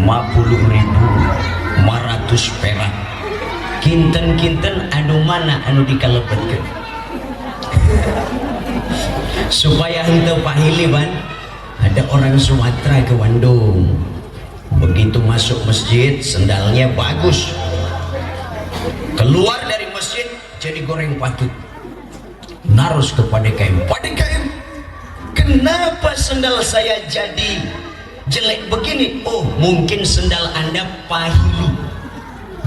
500 perak. Kinten-kinten anu mana anu dikalebetkeun supaya henteu pahiliban. Ada orang Sumatera ke Bandung, begitu masuk masjid sendalnya bagus, keluar dari masjid jadi goreng patut, narus ke Padekaim. Padekaim, kenapa sendal saya jadi jelek begini? Oh, mungkin sendal Anda pahili.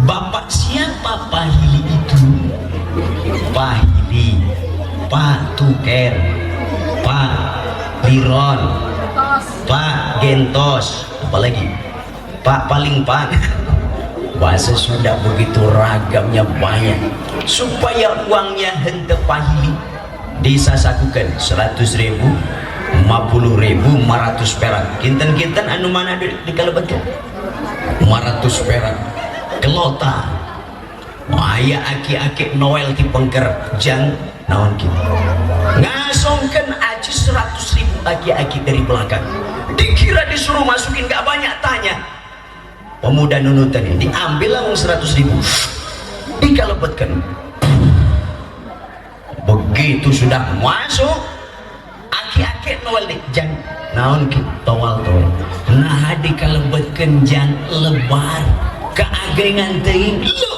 Bapak siapa pahili itu? Pahili, Pak Tuker, Pak Liron, Pak Gentos, apalagi Pak paling Pak. Bahasa Sunda begitu ragamnya banyak. Supaya uangnya henteu pahili, disasakukan 100.000, 50.000, 500 perak. Kinten-kinten anu mana dikalebetkeun? 500 perak. Kelota aya aki-aki Noel ti pengker jang naon kitu ngasongkeun aji 100.000 aki-aki dari belakang, dikira disuruh masukin, gak banyak tanya. Pemuda nunutan ini diambil langsung 100.000 dikalebetkeun. Begitu sudah masuk aki-aki Noel nih jang naon kitu towal nah dikalebetkeun jang lebar keagengan teuing lu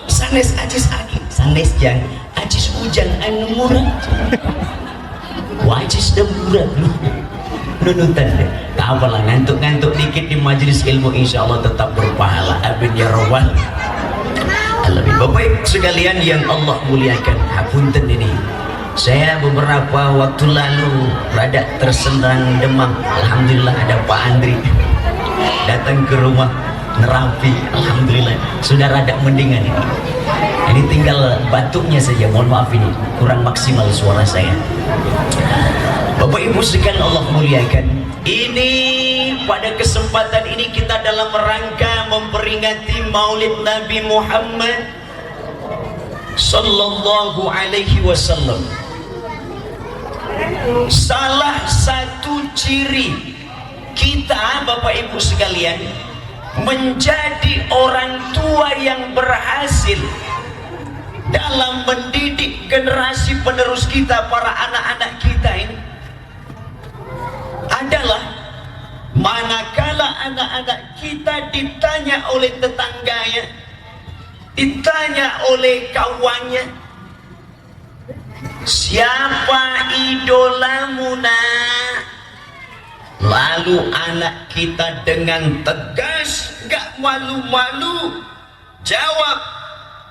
sanes acis aki sanes jang acis hujan anu murah wacis dan murah nunutan deh apalah ngantuk-ngantuk dikit di majelis ilmu insyaallah tetap berpahala, amin ya rabbal alamin. Bapak sekalian yang Allah muliakan, hapunten ini saya beberapa waktu lalu rada tersendang demam. Alhamdulillah ada Pak Andri datang ke rumah nerapi, alhamdulillah sudah rada mendingan ini. Ini tinggal batuknya saja, mohon maaf ini kurang maksimal suara saya. Bapak Ibu sekalian Allah muliakan, ini pada kesempatan ini kita dalam rangka memperingati Maulid Nabi Muhammad sallallahu alaihi wasallam. Salah satu ciri kita Bapak Ibu sekalian menjadi orang tua yang berhasil dalam mendidik generasi penerus kita, para anak-anak kita ini adalah manakala anak-anak kita ditanya oleh tetangganya, ditanya oleh kawannya, siapa idolamu nak? Lalu anak kita dengan tegas, gak malu-malu jawab,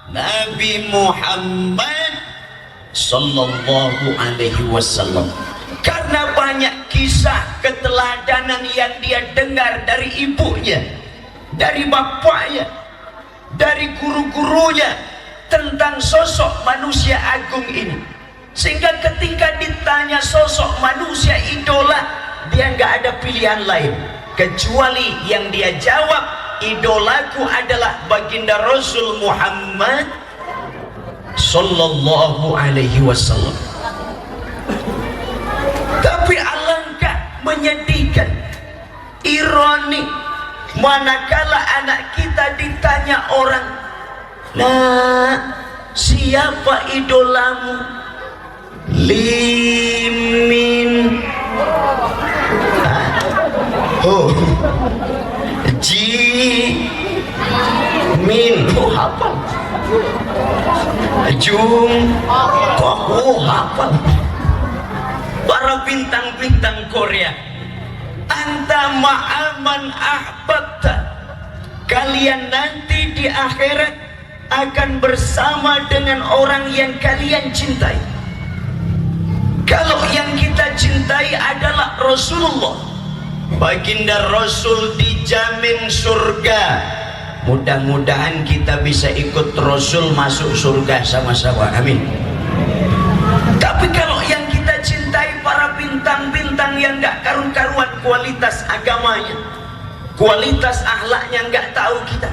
Nabi Muhammad sallallahu alaihi wasallam. Karena banyak kisah keteladanan yang dia dengar dari ibunya, dari bapaknya, dari guru-gurunya tentang sosok manusia agung ini, sehingga ketika ditanya sosok manusia idola, dia nggak ada pilihan lain kecuali yang dia jawab, idolaku adalah baginda Rasul Muhammad sallallahu alaihi wasallam. Tapi alangkah menyedihkan, ironi, manakala anak kita ditanya orang, nah siapa idolamu? Limin, oh Jimin, oh hafal. Jung, kok oh hafal. Para bintang-bintang Korea, anta ma'aman ahbabta, kalian nanti di akhirat akan bersama dengan orang yang kalian cintai. Kalau yang kita cintai adalah Rasulullah, baginda Rasul dijamin surga. Mudah-mudahan kita bisa ikut Rasul masuk surga sama-sama, amin. Tapi kalau yang kita cintai para bintang-bintang yang gak karuan-karuan kualitas agamanya, kualitas akhlaknya gak tahu kita,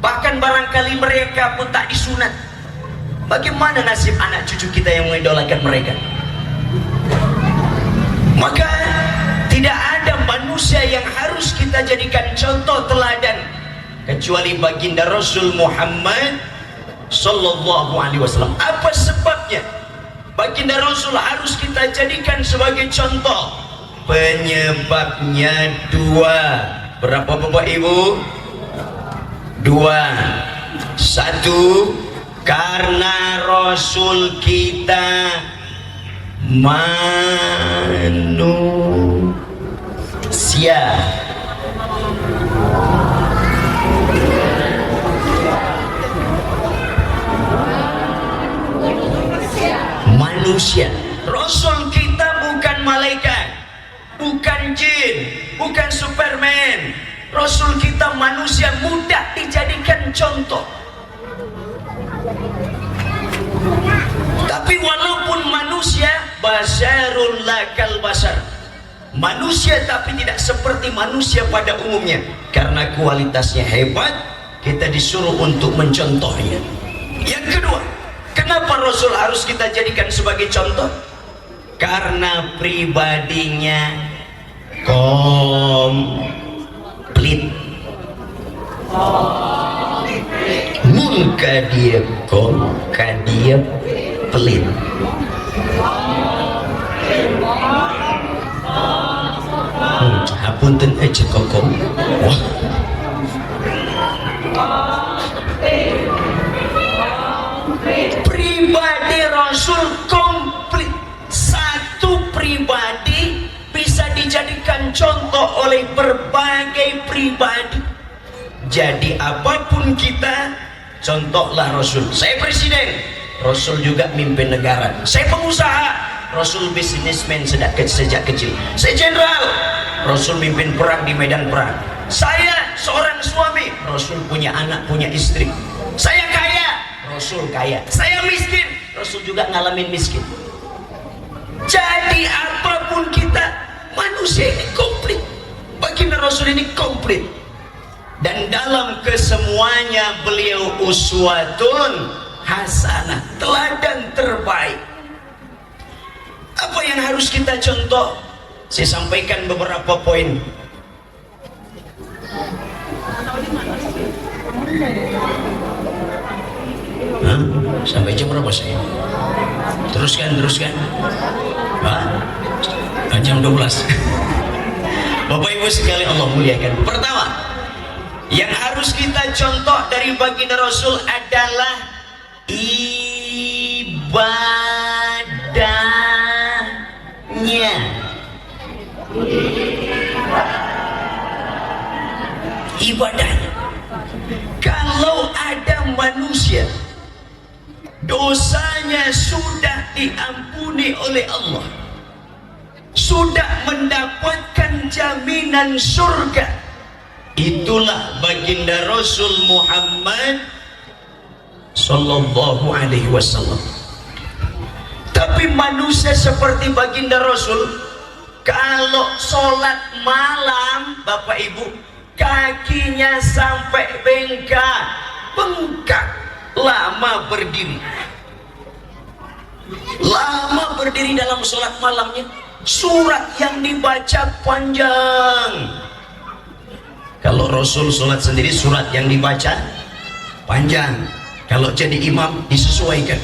bahkan barangkali mereka pun tak disunat, bagaimana nasib anak cucu kita yang mengidolakan mereka? Maka tidak ada manusia manusia yang harus kita jadikan contoh teladan kecuali baginda Rasul Muhammad sallallahu alaihi wasallam. Apa sebabnya baginda Rasul harus kita jadikan sebagai contoh? Penyebabnya dua. Berapa Bapak Ibu? Dua. Satu, karena Rasul kita manusia. Manusia. Rasul kita bukan malaikat, bukan jin, bukan Superman. Rasul kita manusia, mudah dijadikan contoh. Tapi walaupun manusia, basarul lakal basar, manusia tapi tidak seperti manusia pada umumnya. Karena kualitasnya hebat, kita disuruh untuk mencontohnya. Yang kedua, kenapa Rasul harus kita jadikan sebagai contoh? Karena pribadinya komplit. Muka dia dia pelit. Hapunten aja kokom. Wah. Pribadi Rasul komplit. Satu pribadi bisa dijadikan contoh oleh berbagai pribadi. Jadi apapun kita, contohlah Rasul. Saya presiden, Rasul juga mimpin negara. Saya pengusaha, Rasul bisnismen sejak kecil. Saya jenderal, Rasul mimpin perang di medan perang. Saya seorang suami, Rasul punya anak, punya istri. Saya kaya, Rasul kaya. Saya miskin, Rasul juga ngalamin miskin. Jadi apapun kita, manusia ini komplit. Baginda Rasul ini komplit. Dan dalam kesemuanya beliau uswatun hasanah, teladan terbaik. Apa yang harus kita contoh? Saya sampaikan beberapa poin. Hah? Sampai jam berapa saya? Teruskan. Jam 12. Bapak Ibu sekalian Allah muliakan. Pertama, yang harus kita contoh dari baginda Rasul adalah ibadahnya. Ibadahnya. Kalau ada manusia dosanya sudah diampuni oleh Allah, sudah mendapatkan jaminan surga, itulah baginda Rasul Muhammad sallallahu alaihi wasallam. Tapi manusia seperti baginda Rasul, kalau sholat malam Bapak Ibu, kakinya sampai bengkak, lama berdiri dalam sholat malamnya. Surat yang dibaca panjang. Kalau Rasul sholat sendiri, surat yang dibaca panjang. Kalau jadi imam disesuaikan.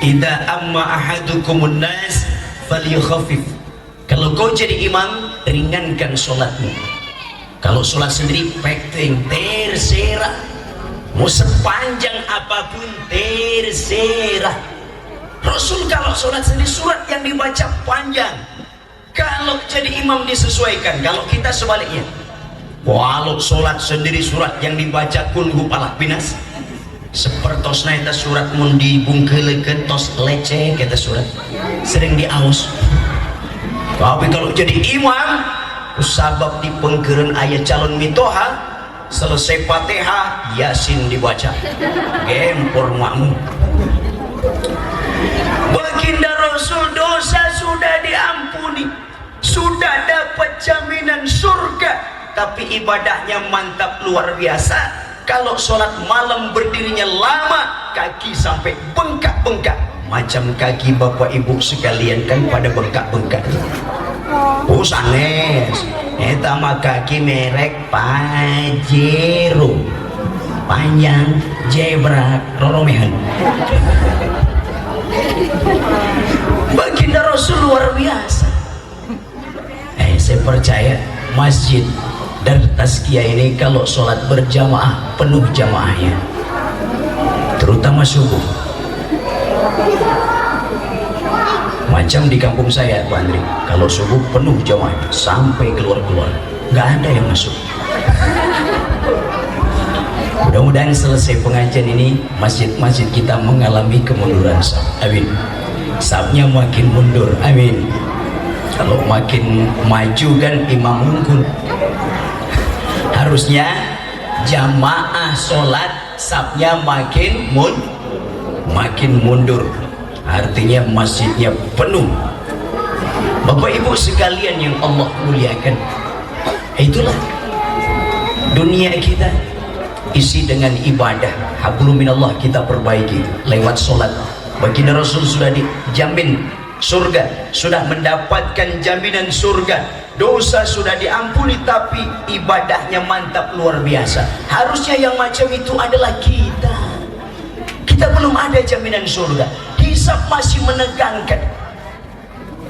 Idza amma ahadukumun nas falyukhaffif. Kalau kau jadi imam, ringankan sholatmu. Kalau sholat sendiri, pekting, terserah. Mau sepanjang apapun, terserah. Rasul kalau sholat sendiri, surat yang dibaca panjang. Kalau jadi imam disesuaikan. Kalau kita sebaliknya, walau sholat sendiri, surat yang dibaca kulhu palak binas, sepertosna itu surat mun dibungkelekeun tos leceh kita surat sering diaus. Tapi kalau jadi imam, sabab dipengkeureun ayat calon mitoha, selesai Fatihah, Yasin dibaca, gempor makmum. Baginda Rasul dosa sudah diampuni, sudah dapat jaminan surga, tapi ibadahnya mantap luar biasa. Kalau sholat malam berdirinya lama, kaki sampai bengkak-bengkak, macam kaki Bapak Ibu sekalian kan pada bengkak-bengkak. Oh sanes, Eta mah kaki merek Pajero, panjang zebra roromehan. Baginda Rasul luar biasa. Saya percaya masjid dan Tazkiyah ini kalau sholat berjamaah penuh jamaahnya, terutama subuh. Macam di kampung saya, Pak Andri, kalau subuh penuh jamaah sampai keluar-keluar, nggak ada yang masuk. Mudah-mudahan selesai pengajian ini masjid-masjid kita mengalami kemunduran saf. Amin. Safnya makin mundur. Amin. Kalau makin maju kan imam unggul. Harusnya jamaah sholat safnya makin mundur. Artinya masjidnya penuh. Bapak ibu sekalian yang Allah muliakan, itulah dunia kita isi dengan ibadah. Hablum minallah kita perbaiki lewat sholat. Baginda Rasul sudah dijamin surga, sudah mendapatkan jaminan surga, dosa sudah diampuni, tapi ibadahnya mantap luar biasa. Harusnya yang macam itu adalah kita. Kita belum ada jaminan surga, hisab masih menegangkan.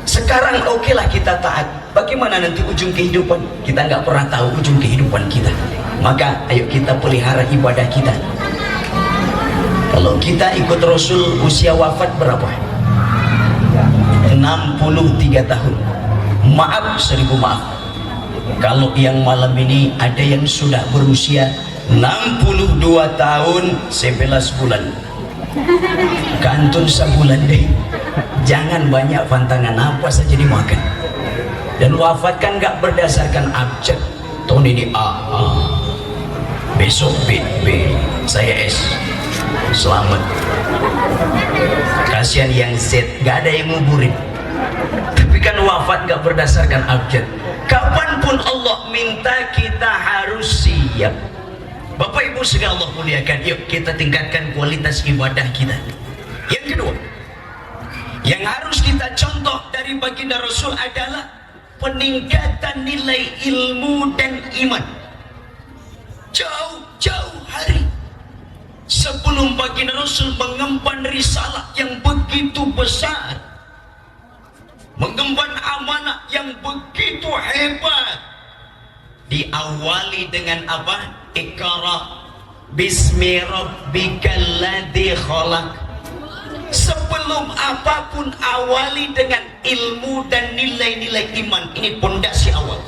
Sekarang okelah kita taat, bagaimana nanti ujung kehidupan? Kita nggak pernah tahu ujung kehidupan kita. Maka ayo kita pelihara ibadah kita. Kalau kita ikut Rasul, usia wafat berapa? 63 tahun. Maaf, 1000 maaf. Kalau yang malam ini ada yang sudah berusia 62 tahun 11 bulan. Kantun sebulan deh. Jangan banyak pantangan, apa saja dimakan. Dan wafat kan gak berdasarkan abjad. Tahun ini A, besok B, saya S. Selamat. Kasihan yang Z, gak ada yang nguburin. Tapi kan wafat gak berdasarkan abjad. Kapanpun Allah minta, kita harus siap. Bapak ibu segala Allah muliakan, yuk kita tingkatkan kualitas ibadah kita. Yang kedua, yang harus kita contoh dari baginda Rasul adalah peningkatan nilai ilmu dan iman. Jauh-jauh hari sebelum baginda Rasul mengemban risalah yang begitu besar, mengemban amanah yang begitu hebat, diawali dengan apa? Iqra bismi rabbikal ladzi khalaq. Sebelum apapun awali dengan ilmu dan nilai-nilai iman. Ini pondasi awal.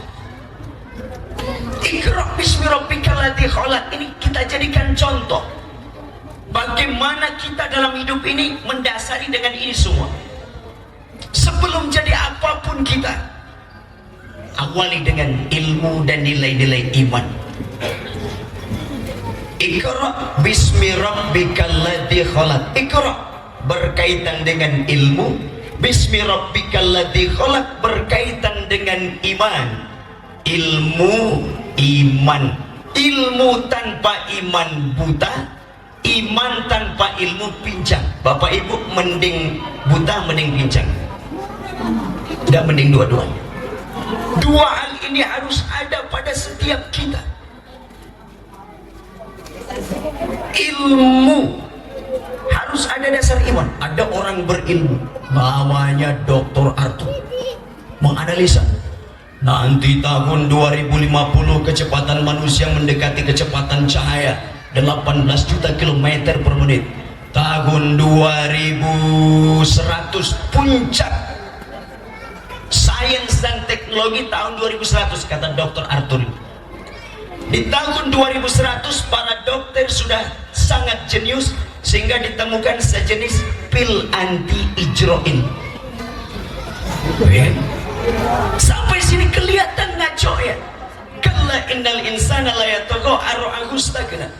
Iqra bismi rabbikal ladzi khalaq ini kita jadikan contoh. Bagaimana kita dalam hidup ini mendasari dengan ini semua. Sebelum jadi apapun kita awali dengan ilmu dan nilai-nilai iman. Iqra bismi rabbikal ladzi khalaq. Iqra berkaitan dengan ilmu, bismi rabbikal ladzi khalaq berkaitan dengan iman. Ilmu, iman. Ilmu tanpa iman buta, iman tanpa ilmu pincang. Bapak ibu, mending buta mending pincang? Tidak, mending dua-duanya. Dua hal ini harus ada pada setiap kita. Ilmu harus ada dasar iman. Ada orang berilmu namanya Dr. Arthur menganalisa nanti tahun 2050 kecepatan manusia mendekati kecepatan cahaya 18 juta kilometer per menit. Tahun 2100 puncak sains dan teknologi tahun 2100 kata Dr. Arthur. Di tahun 2100 para dokter sudah sangat jenius sehingga ditemukan sejenis pil anti ijroin. Sampai sini kelihatan ngaco ya. Kalla innal insana la yatagha ar-ra'ahu istaghna.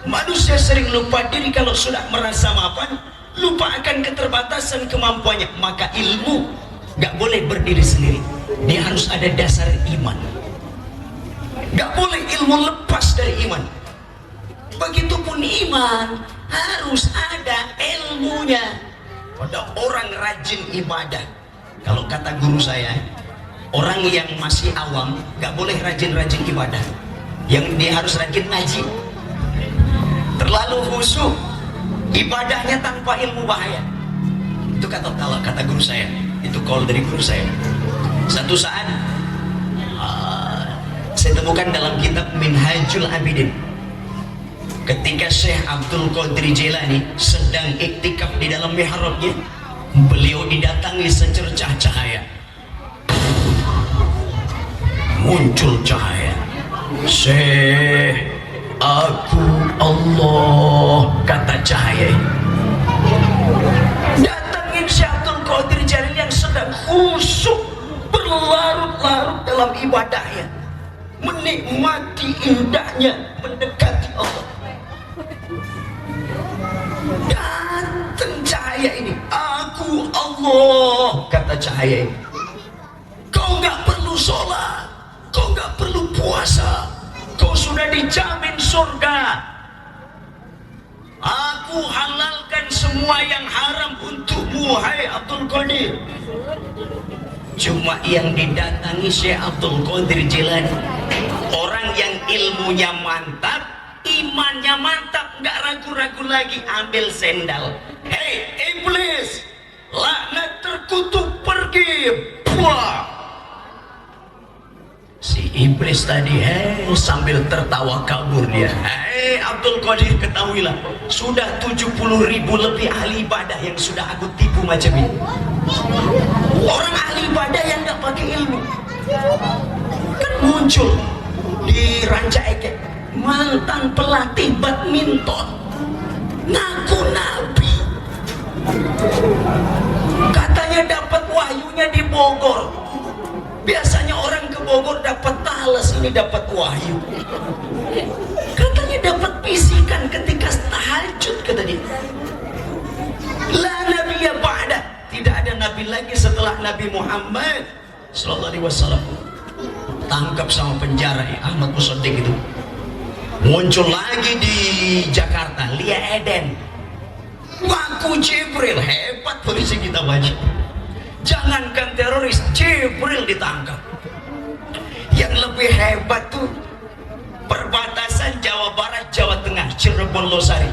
Manusia sering lupa diri kalau sudah merasa mapan, lupa akan keterbatasan kemampuannya. Maka ilmu gak boleh berdiri sendiri, dia harus ada dasar iman. Gak boleh ilmu lepas dari iman. Begitupun iman harus ada ilmunya. Pada orang rajin ibadah, kalau kata guru saya, Orang yang masih awam nggak boleh rajin-rajin ibadah, yang dia harus rajin ngaji. Terlalu khusyuk, ibadahnya tanpa ilmu bahaya. Itu kata guru saya, itu call dari guru saya. Satu saat saya temukan dalam kitab Minhajul Abidin, ketika Syekh Abdul Qadir Jailani sedang iktikaf di dalam mihrabnya, beliau didatangi secercah cahaya. Muncul cahaya. Syekh, aku Allah, kata cahaya ini. Datangin Syekh Abdul Qadir Jailani yang sedang khusyuk, berlarut-larut dalam ibadahnya, menikmati indahnya mendekati Allah. Datang cahaya ini. Aku Allah, kata cahaya ini. Kau nggak perlu sholat, kau nggak perlu puasa, kau sudah dijamin surga. Aku halalkan semua yang haram untukmu, hai Abdul Qadir. Cuma yang didatangi Syekh Abdul Qadir Jailani, orang yang ilmunya mantap, imannya mantap, nggak ragu-ragu lagi ambil sendal. Hei iblis, laknat terkutuk, pergi. Buah. Si iblis tadi sambil tertawa kabur dia. Abdul Qadir, ketahuilah, sudah 70.000 lebih ahli ibadah yang sudah aku tipu macam ini. Orang ahli ibadah yang nggak pakai ilmu kan muncul di Ranca Ekek, mantan pelatih badminton, ngaku nabi, katanya dapat wahyunya di Bogor. Biasanya orang ke Bogor dapat talas, ini dapat wahyu. Katanya dapat bisikan ketika tahajud, kata dia. La nabiyya ba'da, tidak ada nabi lagi setelah Nabi Muhammad sallallahu alaihi wasallam. Tangkap sama penjara Ahmad Musaddiq itu. Muncul lagi di Jakarta, Lia Eden. Ngaku Jibril, hebat polisi kita wajib. Jangankan teroris, Jibril ditangkap. Yang lebih hebat tuh perbatasan Jawa Barat, Jawa Tengah, Cirebon, Losari.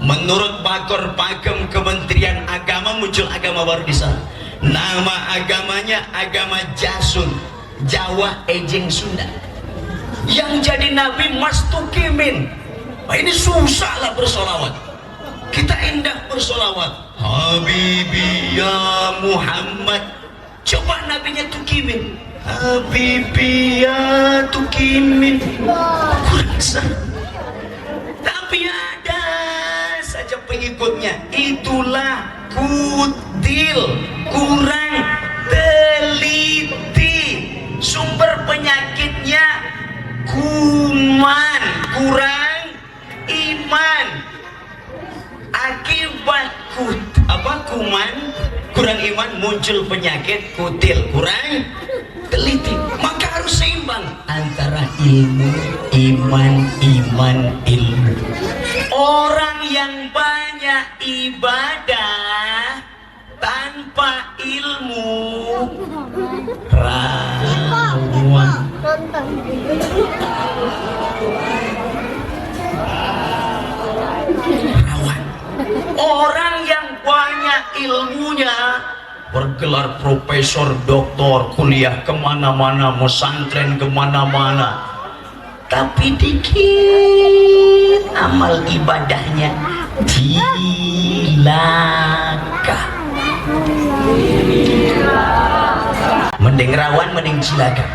Menurut Pakor Pagem Kementerian Agama, muncul agama baru di sana. Nama agamanya agama Jasun, Jawa Ejeng Sunda. Yang jadi nabi Mas Tukimin. Nah, ini susah lah bersolawat. Kita indah bersolawat. Habibi ya Muhammad. Coba nabinya Tukimin. Habibi ya Tukimin. Kurang sah. Tapi ada saja pengikutnya. Itulah kutil, kurang teliti. Sumber penyakitnya kuman, kurang iman. Akibat kuman, kurang iman, muncul penyakit kutil, kurang teliti. Maka harus seimbang antara ilmu, iman, ilmu. Orang yang banyak ibadah tanpa ilmu rawan. Orang yang banyak ilmunya, bergelar profesor, doktor, kuliah kemana-mana, mesantren kemana-mana, tapi dikit amal ibadahnya, cilaka. Mending rawan, mending cilaka.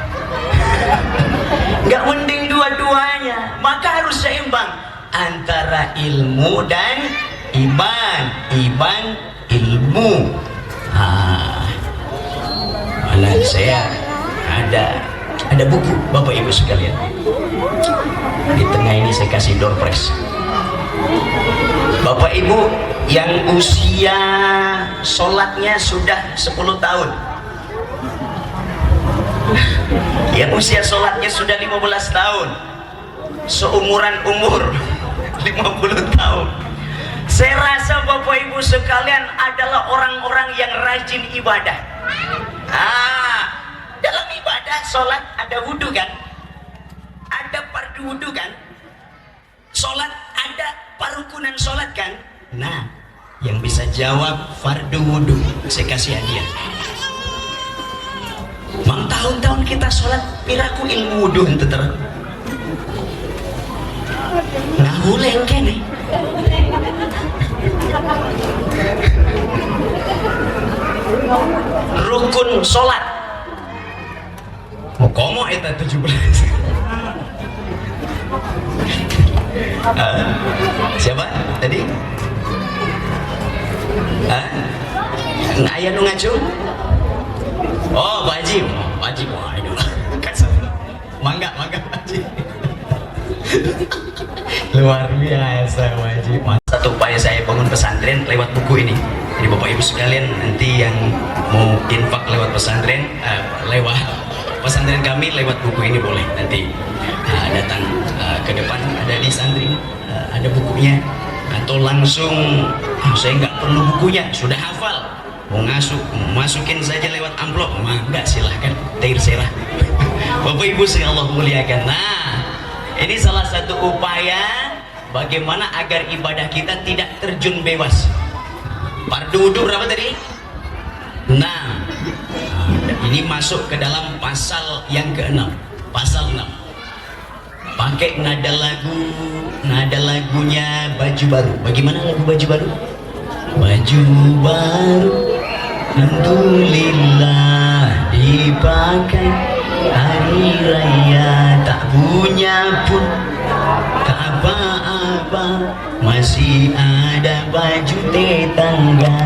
Nggak mending dua-duanya. Maka harus seimbang antara ilmu dan iman, ilmu. Malah saya ada buku, Bapak Ibu sekalian. Di tengah ini saya kasih door prize. Bapak Ibu yang usia sholatnya sudah 10 tahun, yang usia sholatnya sudah 15 tahun, seumuran umur 50 tahun. Saya rasa Bapak Ibu sekalian adalah orang-orang yang rajin ibadah. Dalam ibadah ada sholat, ada wudhu kan? Ada fardu wudhu kan? Sholat ada parukunan sholat kan? Nah, yang bisa jawab fardu wudhu saya kasih hadiah. Mang tahun-tahun kita sholat piraku ilmu wudhu ente terus ngahuleng kene. Rukun sholat mau komo eta 17. Siapa tadi? Ayah nu ngacu? Oh, Pak Haji. Pak Haji, waduh. Mangga, Pak Haji. Luar biasa, Pak Haji. Satu upaya saya bangun pesantren lewat buku ini. Jadi Bapak Ibu sekalian, nanti yang mau infak lewat pesantren, lewat pesantren kami lewat buku ini boleh nanti datang ke depan, ada di santri, ada bukunya, atau langsung saya nggak perlu bukunya, sudah hafal, mau masukin saja lewat amplop, enggak, silahkan, terserah. Bapak Ibu yang Allah muliakan. Nah, ini salah satu upaya bagaimana agar ibadah kita tidak terjun bebas. Fardu wudhu berapa tadi? 6. Ini masuk ke dalam pasal yang ke-6, pasal 6. Pakai nada lagunya Baju Baru. Bagaimana lagu Baju Baru? Baju baru alhamdulillah dipakai hari raya, tak punya pun tak apa-apa, masih ada baju tetangga.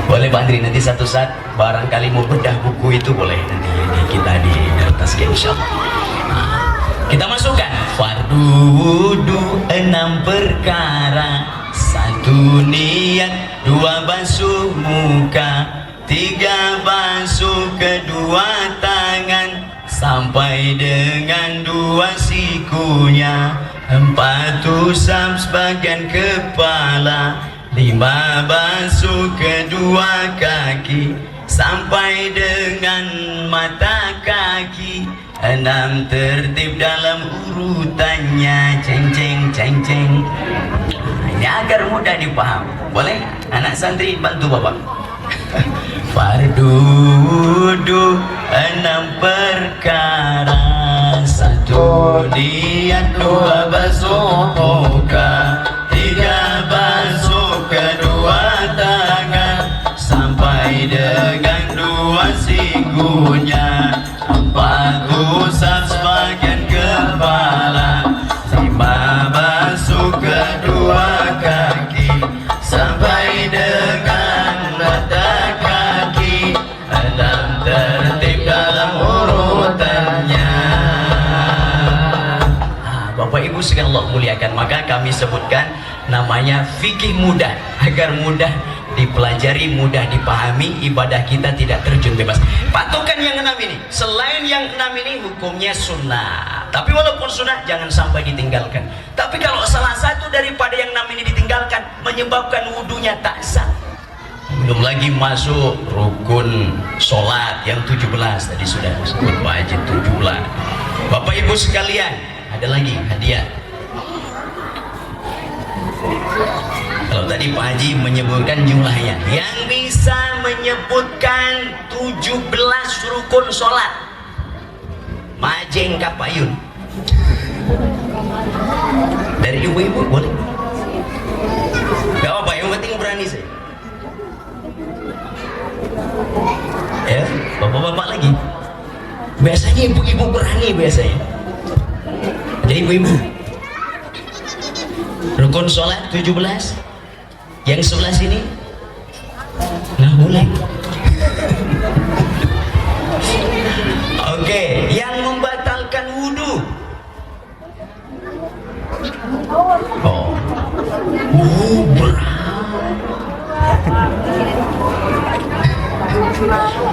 Boleh Pak Andri, nanti satu saat barangkali mau bedah buku itu boleh nanti kita di atas insyaallah. Kita masukkan fardu wudu 6 perkara, 1 niat, 2 basuh muka, 3 basuh kedua tangan sampai dengan 2 sikunya, 4 usap sebagian kepala, 5 basuh kedua kaki sampai dengan mata kaki, 6 tertib dalam urutannya, ceng ceng ceng ceng. Ini agar mudah dipaham. Boleh anak santri bantu bapak. Fardu wudu 6 perkara, 1 niat, 2 basuh muka, 3 basuh kedua tangan sampai dengan 2 sikunya, 4 usap sebagian kepala, 5 basuh kedua kaki sampai dengan mata kaki, 6 tertib dalam urutannya. Bapak Ibu sekalian Allah muliakan, maka kami sebutkan namanya fikih mudah, agar mudah dipelajari, mudah dipahami, ibadah kita tidak terjun bebas. Patokan yang 6 ini, selain yang 6 ini hukumnya sunnah, tapi walaupun sunnah jangan sampai ditinggalkan. Tapi kalau salah satu daripada yang 6 ini ditinggalkan menyebabkan wudunya tak sah, belum lagi masuk rukun sholat yang 17 tadi sudah disebut Pak Haji 17. Bapak Ibu sekalian, ada lagi hadiah. Kalau tadi Pak Haji menyebutkan jumlahnya, yang bisa menyebutkan 17 rukun sholat, majeng kapayun. Dari ibu-ibu boleh? Gak apa-apa, yang penting berani sih. Ya, bapak-bapak lagi. Biasanya ibu-ibu berani biasanya. Jadi ibu-ibu, rukun sholat 17, yang sebelah sini nah boleh. Oke, yang membatalkan wudhu. Berat.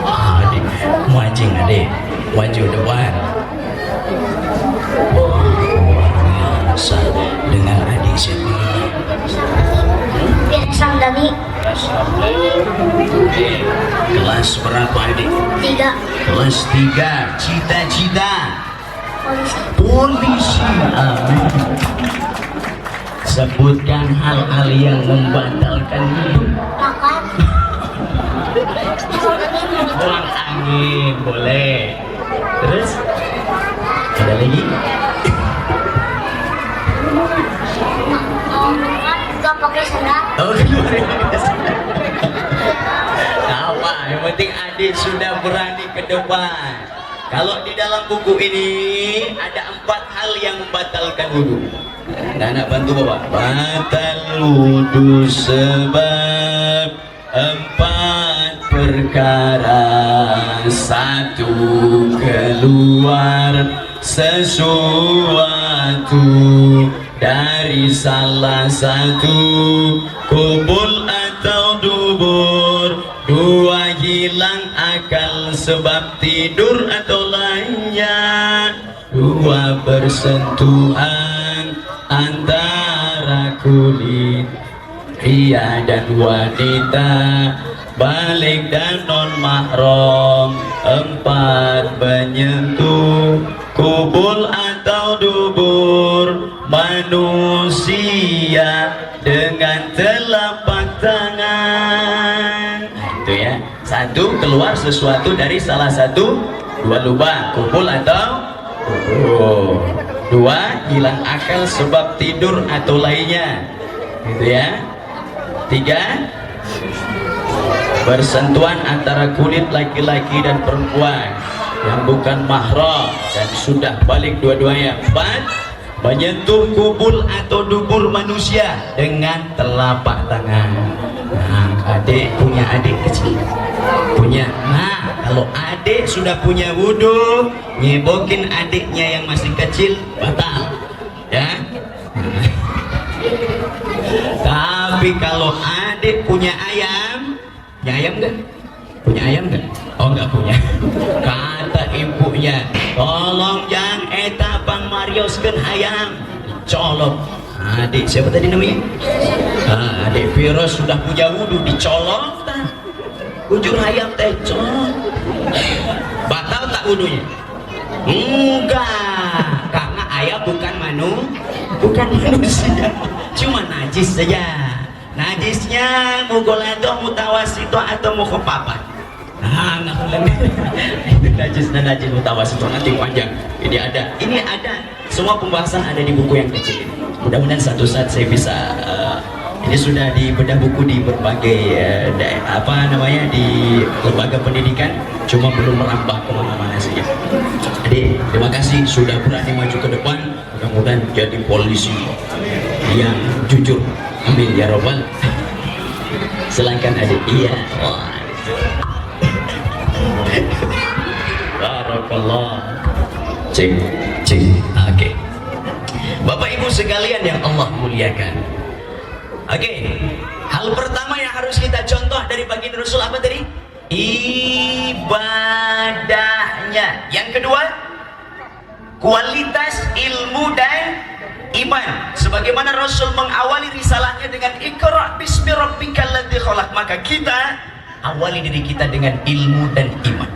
Adik, majing adik, maju depan. Luar biasa dengan adik saya. Samdani. Kelas berapa adik? 3. Kelas 3. Cita-cita Polisi. polisi. Amin. Sebutkan hal-hal yang membatalkan hidup. Makan. Buang angin boleh. Terus ada lagi? Gak pakai sendal. Oh, luar biasa. Apa? Yang penting adik sudah berani ke depan. Kalau di dalam buku ini ada 4 hal yang membatalkan wudhu. Anak-anak bantu bapak. Batal wudhu sebab 4 perkara. 1, keluar sesuatu dari salah satu kubul atau dubur. 2, hilang akal sebab tidur atau lainnya. 2, bersentuhan antara kulit pria dan wanita, balik dan non mahram. 4, menyentuh kubul atau dubur manusia dengan telapak tangan. Nah, itu ya. 1, keluar sesuatu dari salah satu 2 lubang, kubul atau dubur. 2, hilang akal sebab tidur atau lainnya. Gitu ya. 3, bersentuhan antara kulit laki-laki dan perempuan yang bukan mahram dan sudah balik dua-duanya. 4, menyentuh kubul atau dubur manusia dengan telapak tangan. Nah, adik punya adik kecil punya. Nah, kalau adik sudah punya wudhu, nyebokin adiknya yang masih kecil batal ya. Tapi kalau adik punya ayam, punya ayam nggak? Punya ayam nggak? Oh nggak punya. Kata ibunya, tolong jangan eta Bang Marioskeun ayam, colok. Adik siapa tadi namanya? Adik Virus sudah punya wudhu dicolok tak? Ujur ayam teh colok. Batal tak wudhunya? Enggak, karena ayam bukan manusia, cuma najis saja. Najisnya mugolado, mutawasito atau mukhopapat. Nah, nggak boleh. Itu najis dan najis mutawasito nanti panjang. Ini ada. Semua pembahasan ada di buku yang kecil ini. Mudah-mudahan satu saat saya bisa. Ini sudah dibedah buku di berbagai di lembaga pendidikan, cuma belum merambah kemana-mana saja. Jadi terima kasih sudah berani maju ke depan. Mudah-mudahan jadi polisi yang jujur. Amin ya robbal. Silakan adik. Iya. Barakallah. Cek. Oke. Bapak Ibu sekalian yang Allah muliakan. Oke. Hal pertama yang harus kita contoh dari baginda Rasul apa tadi? Ibadahnya. Yang kedua, kualitas ilmu dan iman. Sebagaimana Rasul mengawali risalahnya dengan Iqra bismi rabbikal ladzi khalaq, maka kita awali diri kita dengan ilmu dan iman.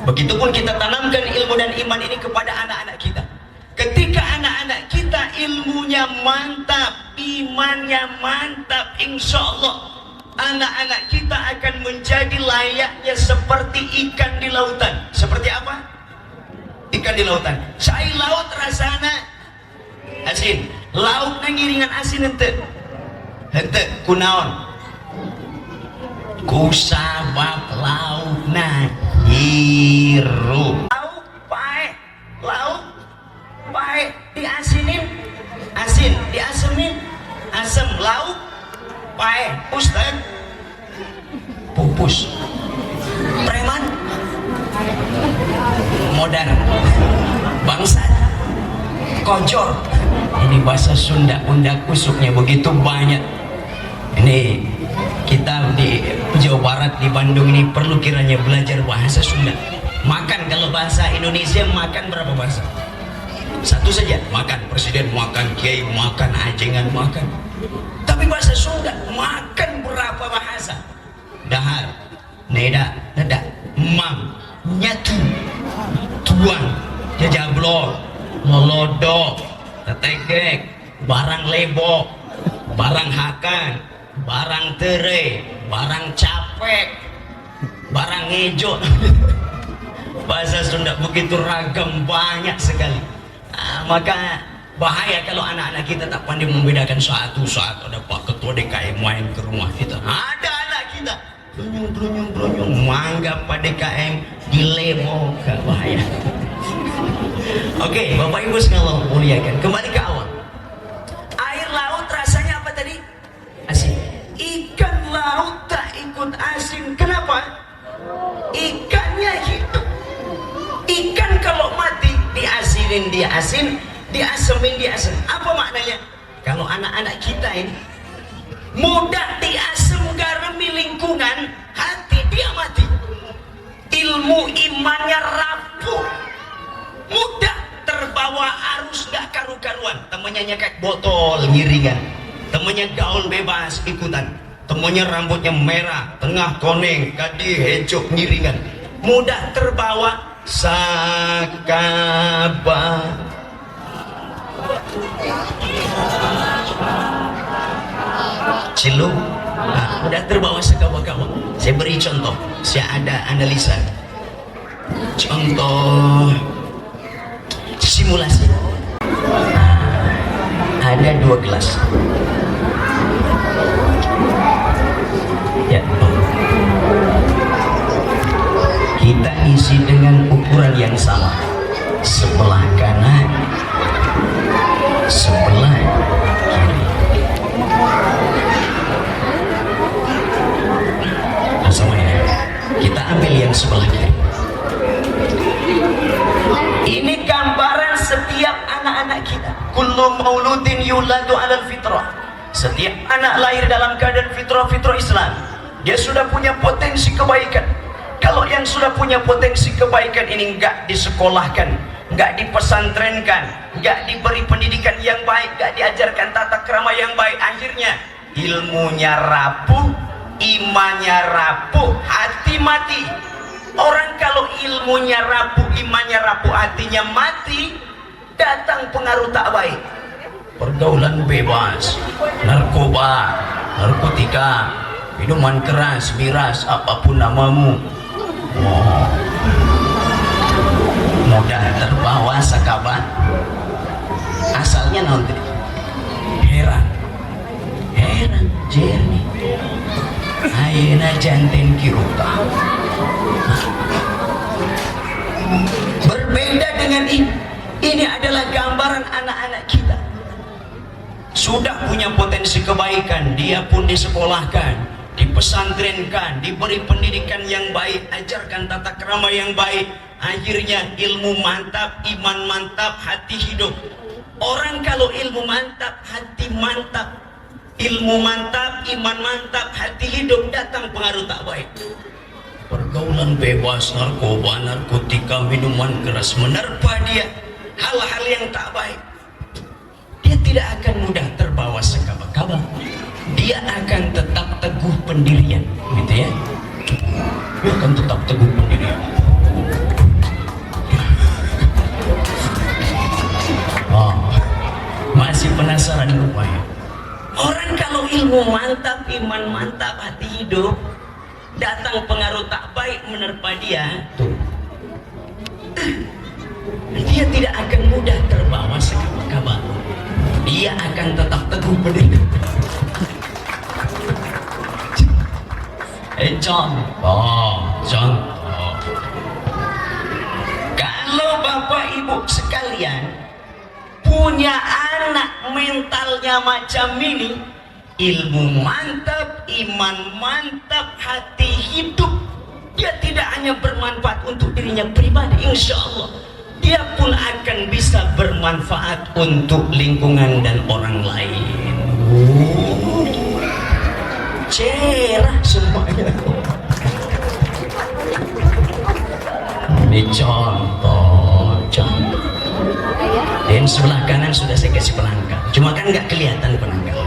Begitupun kita tanamkan ilmu dan iman ini kepada anak-anak kita. Ketika anak-anak kita ilmunya mantap, imannya mantap, insya Allah anak-anak kita akan menjadi layaknya seperti ikan di lautan. Seperti apa? Ikan di lautan. Cai laut rasana asin, lauk ngiringan asin ente kunaon kusabab laukna hirup. Lauk pae diasinin asin, diasemin asem, lauk pae ustad pupus, preman modern, bangsa kojor. Ini bahasa Sunda, unda kusuknya begitu banyak. Ini kita di Jawa Barat, di Bandung ini perlu kiranya belajar bahasa Sunda. Makan, kalau bahasa Indonesia makan berapa bahasa? Satu saja, makan. Presiden makan, kiai makan, ajengan makan. Tapi bahasa Sunda, makan berapa bahasa? Dahar, neda, neda, mam, nyatu, tuang, jajablok, lolodok, tetegek, barang lebok, barang hakan, barang tere, barang capek, barang ngejo. Bahasa Sunda begitu ragam, banyak sekali. Maka bahaya kalau anak-anak kita tak pandai membedakan satu. Ada Pak Ketua DKM main ke rumah kita, ada anak kita blunyung menganggap Pak DKM dilemo, bahaya. Oke, Bapak Ibu sekalian muliakan, kembali ke awal. Air laut rasanya apa tadi? Asin. Ikan laut tak ikut asin. Kenapa? Ikannya hidup. Ikan kalau mati diasinin dia asin, diasemin dia asem. Apa maknanya? Kalau anak-anak kita ini mudah diasem garami lingkungan, hati dia mati. Ilmu imannya rapuh, mudah terbawa arus, gak karu-karuan. Temennya nyekek botol ngiringan, temennya gaul bebas ikutan, temennya rambutnya merah, tengah koneng, kadi hecok ngiringan, mudah terbawa sakaba. Ciluk, udah terbawa sekawa-kawa. Saya beri contoh, saya ada analisa. Contoh simulasi. Ada 2 gelas. Ya. Kita isi dengan ukuran yang sama. Sebelah kanan, sebelah kiri. Sama ya. Kita ambil yang sebelah kiri. Ini gambaran setiap anak-anak kita. Kullu mauludin yuladu alal fitrah. Setiap anak lahir dalam keadaan fitrah Islam. Dia sudah punya potensi kebaikan. Kalau yang sudah punya potensi kebaikan ini enggak disekolahkan, enggak dipesantrenkan, enggak diberi pendidikan yang baik, enggak diajarkan tata krama yang baik, akhirnya ilmunya rapuh, imannya rapuh, hati mati. Orang kalau ilmunya rapuh, imannya rapuh, hatinya mati, datang pengaruh tak baik. Pergaulan bebas, narkoba, narkotika, minuman keras, miras, apapun namamu. Mudah terbawa sakaba. Asalnya nanti heran jernih ayeuna janten kiruta. Berbeda dengan ini adalah gambaran anak-anak kita. Sudah punya potensi kebaikan, dia pun disekolahkan, dipesantrenkan, diberi pendidikan yang baik, ajarkan tata krama yang baik, akhirnya ilmu mantap, iman mantap, hati hidup. Orang kalau ilmu mantap, hati mantap, ilmu mantap, iman mantap, hati hidup, datang pengaruh tak baik. Pergaulan bebas, narkoba, narkotika, minuman keras menerpa dia, hal-hal yang tak baik. Dia tidak akan mudah terbawa sekaba-kaba. Dia akan tetap teguh pendirian, gitu ya. Dia akan tetap teguh pendirian. Masih penasaran rupanya. Orang kalau ilmu mantap, iman mantap, hati hidup, datang pengaruh tak baik menerpa dia, tuh. Dia tidak akan mudah terbawa sekaba-kaba. Dia akan tetap teguh pendirian. Contoh. Kalau Bapak Ibu sekalian punya anak mentalnya macam ini, ilmu mantap, iman mantap, hati hidup, dia tidak hanya bermanfaat untuk dirinya pribadi, insya Allah dia pun akan bisa bermanfaat untuk lingkungan dan orang lain. Cerah semuanya. Ini contoh. Dan sebelah kanan sudah saya kasih penangkal, cuma kan nggak kelihatan penangkal.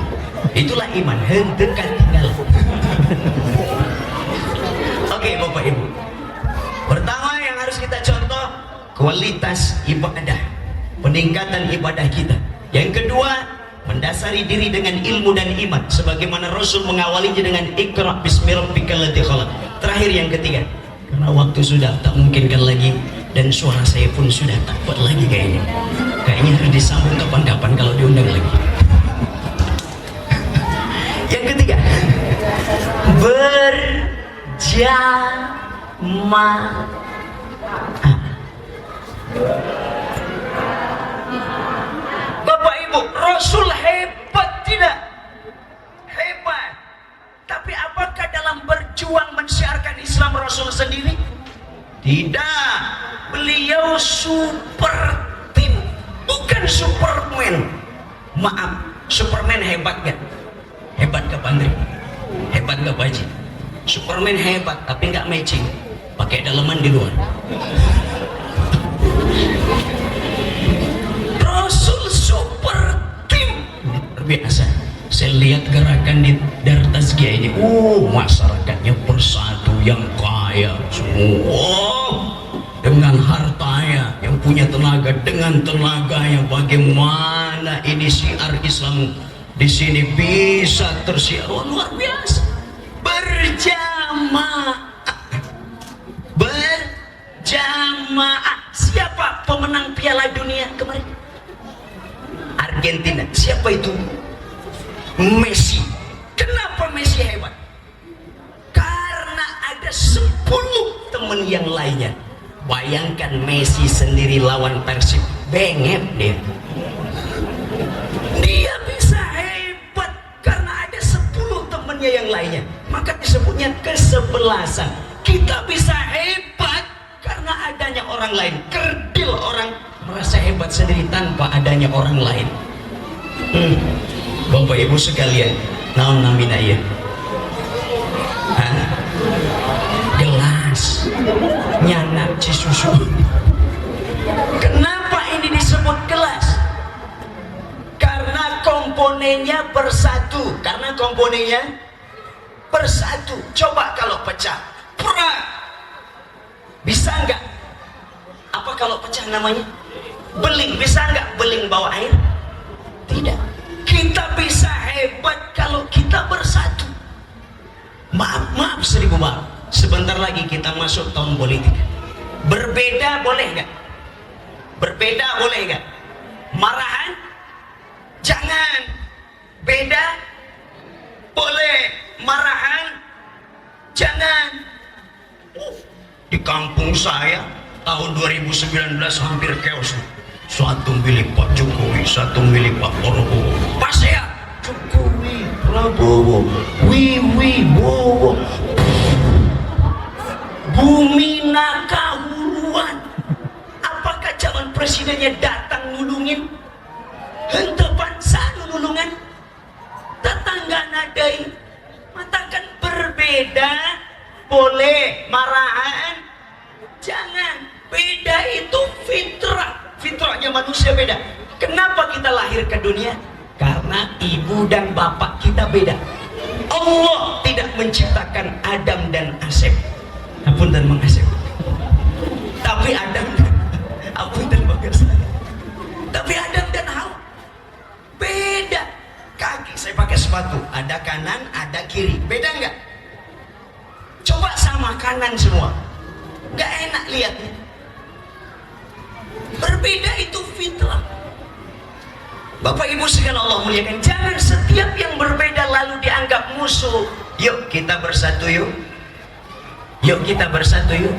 Itulah iman, hentekan tinggal. Oke Bapak Ibu, pertama yang harus kita contoh kualitas ibadah, peningkatan ibadah kita. Yang kedua, mendasari diri dengan ilmu dan iman sebagaimana Rasul mengawalinya dengan Iqra bismi rabbikal ladzi khalaq. Terakhir yang ketiga, karena waktu sudah tak mungkinkan lagi dan suara saya pun sudah tak kuat lagi kayaknya harus disambung kapan-kapan kalau diundang lagi. Yang ketiga, berjamaah. Bapak Ibu, Rasul hebat tidak? Hebat. Tapi apakah dalam berjuang mensiarkan Islam Rasul sendiri? Tidak. Beliau super tim, bukan Superman. Maaf, Superman hebat gak? Hebat gak Pandri? Hebat gak Baji? Superman hebat tapi gak matching, pakai daleman di luar. Rasul super tim, luar biasa. Saya lihat gerakan di Dartazkia ini, masyarakatnya bersatu, yang kaya semua dengan hartanya, yang punya tenaga dengan tenaganya. Bagaimana ini syiar Islam di sini bisa tersiar? Luar biasa. Berjamaah. Siapa pemenang Piala Dunia kemarin? Argentina. Siapa itu? Messi. Kenapa Messi hebat? Karena ada 10 teman yang lainnya. Bayangkan Messi sendiri lawan Persib, bengep dia. Dia bisa hebat karena ada 10 temannya yang lainnya. Maka disebutnya kesebelasan. Kita bisa hebat karena adanya orang lain. Kerdil orang merasa hebat sendiri tanpa adanya orang lain. Bapak Ibu sekalian, naon namina ieu? Gelas nyana Cisusu. Kenapa ini disebut gelas? Karena komponennya bersatu. Karena komponennya bersatu. Coba kalau pecah, prak, bisa nggak? Apa kalau pecah namanya? Beling. Bisa nggak beling bawa air? Tidak. Kita bisa hebat kalau kita bersatu. Maaf 1000 maaf. Sebentar lagi kita masuk tahun politik. Berbeda boleh nggak? Berbeda boleh nggak? Marahan? Jangan. Beda? Boleh. Marahan? Jangan. Di kampung saya tahun 2019 hampir chaos. Satu milik Pak Jokowi, satu milik Pak Prabowo. Pas ya Jokowi, Prabowo, Wibowo. Bumi nakahuluan. Apakah calon presidennya datang nulungin? Henteu bangsa nulungan. Tetangga nadai. Matakan berbeda boleh, marahan jangan. Beda itu fitrah. Fitrahnya manusia beda. Kenapa kita lahir ke dunia? Karena ibu dan bapak kita beda. Allah tidak menciptakan Adam dan Asep. Ampun dan Mang Asep. Tapi Adam, ampun dan Bang Asep. Tapi Adam dan Hawa beda. Kaki saya pakai sepatu, ada kanan, ada kiri. Beda nggak? Coba sama kanan semua. Nggak enak lihatnya. Berbeda itu fitrah. Bapak Ibu sekalian Allah muliakan, jangan setiap yang berbeda lalu dianggap musuh. Yuk kita bersatu yuk. Yuk kita bersatu yuk.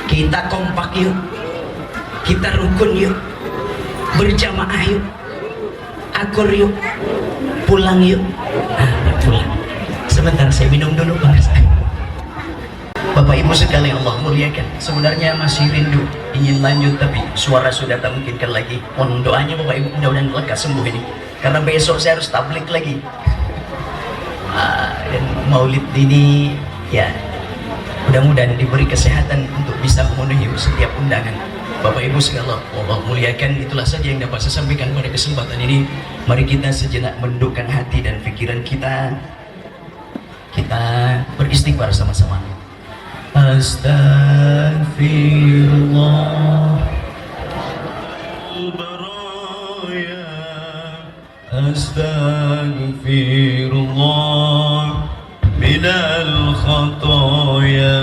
Kita kompak yuk. Kita rukun yuk. Berjamaah yuk. Akur yuk. Pulang yuk. Pulang. Sebentar saya minum dulu Bang. Bapak Ibu sekalian Allah muliakan, sebenarnya masih rindu ingin lanjut tapi suara sudah tak mungkinkan lagi. Mohon doanya Bapak Ibu, mudah-mudahan lekas sembuh ini karena besok saya harus tablik lagi. Dan maulid ini ya mudah-mudahan diberi kesehatan untuk bisa memenuhi setiap undangan. Bapak Ibu segala Allah muliakan, itulah saja yang dapat saya sampaikan pada kesempatan ini. Mari kita sejenak mendukkan hati dan pikiran kita. Kita beristighfar sama-sama. Astaghfirullah al-baraya, astaghfirullah minal khataya,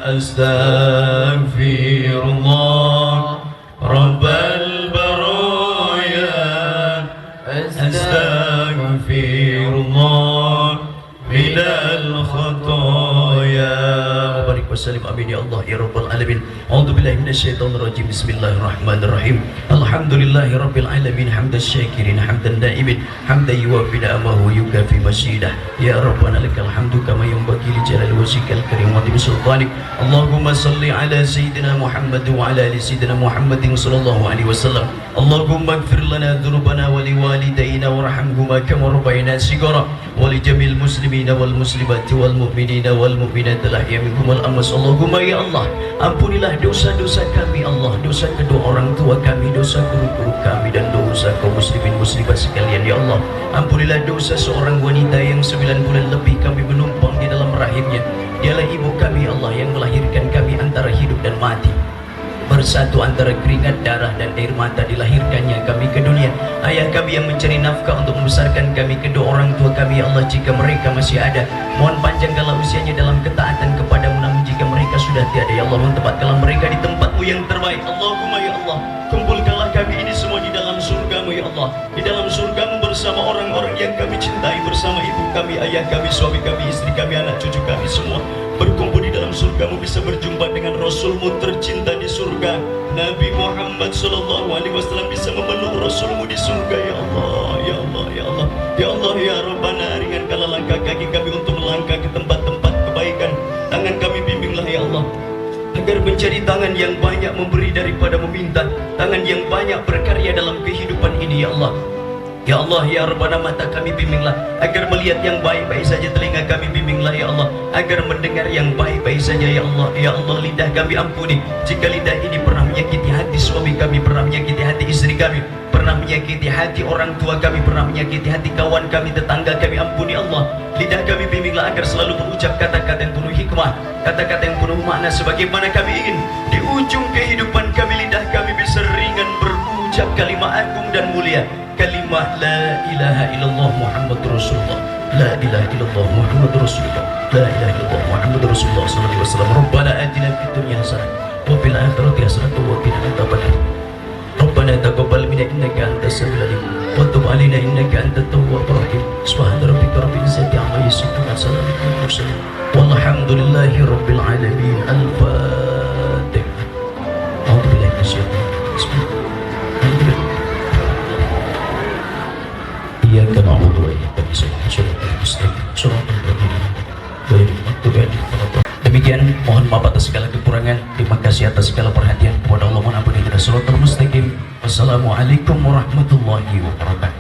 astaghfirullah rabbal baraya, astaghfirullah minal khataya. Barik wasallim amin ya Allah ya rabbal alamin. A'udzubillahi minasyaitonir rajim. Bismillahirrahmanirrahim. Alhamdulillahi rabbil alamin hamdan syakirin hamdan daimin hamdan yuwafi ni'amahu yukafi masidah. Ya rabbana lakal hamdu kama yanbaghi li jalali wajhikal karim wa azimi sultanik. Allahumma salli ala sayyidina Muhammad wa ala ali sayyidina Muhammadin sallallahu alaihi wasallam. Allahumma ighfir lana dhunubana wa liwalidayna warhamhuma kama rabbayana shighara wa li jamil muslimina wal muslimati wal mu'minina wal mu'minati al-ahya minhum wal amwas. Allahumma ya Allah, ampunilah dosa-dosa kami Allah, dosa kedua orang tua kami, dosa guru-guru kami, dan dosa kaum muslimin muslimat sekalian ya Allah. Ampunilah dosa seorang wanita yang 9 bulan lebih kami menumpang di dalam rahimnya. Dialah ibu kami Allah yang melahirkan kami antara hidup dan mati, bersatu antara keringat, darah dan air mata dilahirkannya kami ke dunia. Ayah kami yang mencari nafkah untuk membesarkan kami, kedua orang tua kami ya Allah jika mereka masih ada, mohon panjangkanlah usianya dalam ketaatan kepadamu. Namun jika mereka sudah tiada ya Allah, tempatkanlah mereka di tempatmu yang terbaik. Allahumma ya Allah, kumpulkanlah kami ini semua di dalam surgamu ya Allah, di dalam surgamu bersama orang-orang yang kami cintai, bersama ibu kami, ayah kami, suami kami, istri kami, anak cucu kami semua berkumpul di dalam surgamu, bisa berjumpa dengan Rasulmu tercinta di surga, Nabi Muhammad sallallahu alaihi wasallam, bisa memeluk Rasulmu di surga ya Allah, ya Allah, ya Allah, ya Allah, ya Rabbana, ringankanlah langkah kaki kami untuk melangkah ke tempat-tempat kebaikan. Tangan kami bimbinglah ya Allah, agar menjadi tangan yang banyak memberi daripada meminta, tangan yang banyak berkarya dalam kehidupan ini ya Allah. Ya Allah, ya Rabbana, mata kami bimbinglah agar melihat yang baik-baik saja, telinga kami bimbinglah ya Allah agar mendengar yang baik-baik saja ya Allah. Ya Allah, lidah kami ampuni jika lidah ini pernah menyakiti hati suami kami, pernah menyakiti hati istri kami, pernah menyakiti hati orang tua kami, pernah menyakiti hati kawan kami, tetangga kami, ampuni Allah. Lidah kami bimbinglah agar selalu berucap kata-kata yang penuh hikmah, kata-kata yang penuh makna, sebagaimana kami ingin di ujung kehidupan kami lidah kami bisa ringan berucap kalimat agung dan mulia, kalimat la ilaha illallah Muhammadur Rasulullah, la ilaha illallah Muhammadur Rasulullah, la ilaha illallah Muhammadur Rasulullah sallallahu alaihi wasallam. Rabbana atina fid dunya hasanah wa fil akhirati hasanah wa qina adzabannar. Rabbana taqabbal minna innaka antas samiul alim wa tub alaina innaka antat tawwabur rahim. Subhana rabbika rabbil izzati amma yasifun wa salamun alal mursalin walhamdulillahi rabbil alamin. Al-Fatihah. A'udzu billahi minasyaitonir rajim. Iyyaka na'budu wa iyyaka nasta'in. Demikian, mohon maaf atas segala kekurangan. Terima kasih atas segala perhatian kepada Allah. Mohon ampun yang tidak. Shiratal mustaqim. Wassalamualaikum warahmatullahi wabarakatuh.